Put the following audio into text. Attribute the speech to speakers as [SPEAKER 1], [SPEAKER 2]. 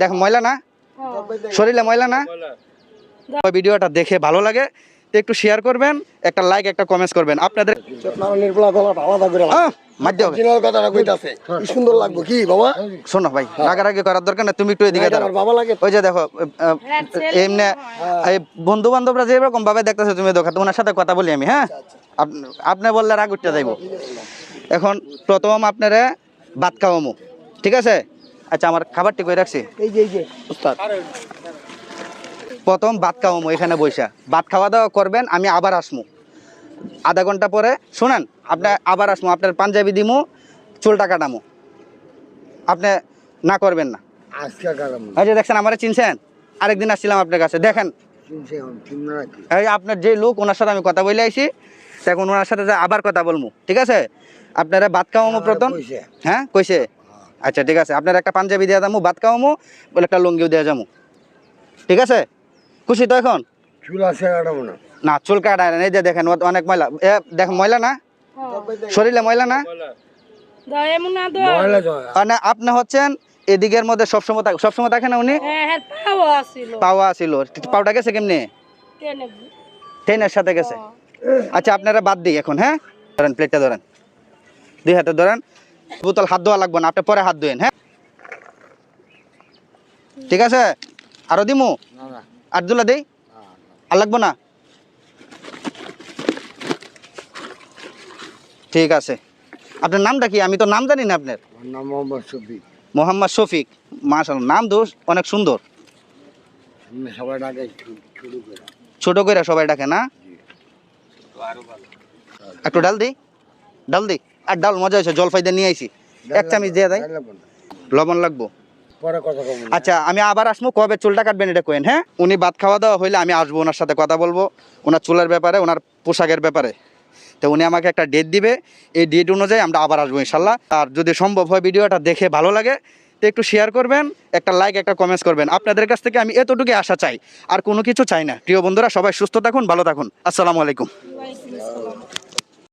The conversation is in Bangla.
[SPEAKER 1] দেখ ময়লা না, শরীরে ময়লা না। ভিডিওটা দেখে ভালো লাগে তো একটু শেয়ার করবেন, একটা লাইক একটা কমেন্টস করবেন। আপনাদের
[SPEAKER 2] সুন্দর লাগবে কি বাবা?
[SPEAKER 1] শোনো ভাই, রাগারাগি করার দরকার না, তুমি একটু এদিকে দাঁড়াও।
[SPEAKER 2] বাবা লাগে
[SPEAKER 1] ওই যে দেখো এমনি বন্ধু বান্ধবরা যেরকম ভাবে দেখতেছে তুমি দেখো, ওনার সাথে কথা বলি আমি। হ্যাঁ, আপনি বললে রাগ উঠতে যাইব। এখন প্রথম আপনারা ভাত খাওয়ামু, ঠিক আছে? আচ্ছা, আমার খাবারটি কই রাখছি,
[SPEAKER 2] এই যে উস্তাদ।
[SPEAKER 1] প্রথম ভাত খাওয়ামু এখানে বৈশা, ভাত খাওয়া দাওয়া করবেন। আমি আবার আসমু আধা ঘন্টা পরে, শোনেন? আপনি আবার আসমু, আপনার পাঞ্জাবি দিমু, চুলটা কাটামু, আপনি না করবেন না। এই যে দেখছেন, আমারে চিনছেন? আরেকদিন আসছিলাম আপনার কাছে, দেখেন এই আপনার যে লোক, ওনার সাথে আমি কথা বলে আইছি, এখন ওনার সাথে আবার কথা বলবো, ঠিক আছে? আপনারা ভাত খাওয়ামু প্রথম। হ্যাঁ কইছে? আচ্ছা ঠিক আছে, আপনার একটা পাঞ্জাবি দিয়ে দামু, ভাত খাওয়ামু, বলে একটা লুঙ্গিও দিয়ে যাবো, ঠিক আছে? খুশি তো এখন? না, চুল কাটায় না। এই যে দেখেন অনেক ময়লা, দেখেন ময়লা না, শরীরে ময়লা না। আপনি হচ্ছেন এদিকের মধ্যে সবসময় থাকে না উনি? পাওয়া ছিল, পাওটা গেছে কেমনে? ট্রেনের সাথে গেছে। আচ্ছা আপনারা বাদ দিই এখন। হ্যাঁ ধরেন, প্লেটটা ধরেন, দুই হাতে ধরেন। বোতল হাত ধোয়া লাগবে না, আপনি পরে হাত ধোয়েন। হ্যাঁ ঠিক আছে? আরো দিমু? আর দুলা দেই? আর লাগবো না? ঠিক আছে। আপনার নামটা কি? আমি তো নাম জানি না আপনার। মোহাম্মদ শফিক। মাশাআল্লাহ, নাম দোষ অনেক সুন্দর। ছোট করে সবাই ডাকে না? একটু ডাল দিই, ডাল দিই। আর ডাল মজা হয়েছে, জলপাই দিয়ে নিয়ে আইছি, এক চামচ দিয়ে দেয়। লবণ লাগবো? আচ্ছা আমি আবার আসবো, কবে চুলটা কাটবেন এটা কোয়েন। হ্যাঁ, উনি ভাত খাওয়া দাওয়া হইলে আমি আসবো, ওনার সাথে কথা বলবো, ওনার চুলের ব্যাপারে, ওনার পোশাকের ব্যাপারে। তো উনি আমাকে একটা ডেট দিবে, এই ডেট অনুযায়ী আমরা আবার আসবো ইনশাল্লাহ। আর যদি সম্ভব হয় ভিডিওটা দেখে ভালো লাগে তো একটু শেয়ার করবেন, একটা লাইক একটা কমেন্টস করবেন। আপনাদের কাছ থেকে আমি এতটুকুই আশা চাই, আর কোনো কিছু চাই না। প্রিয় বন্ধুরা, সবাই সুস্থ থাকুন, ভালো থাকুন। আসসালামু আলাইকুম।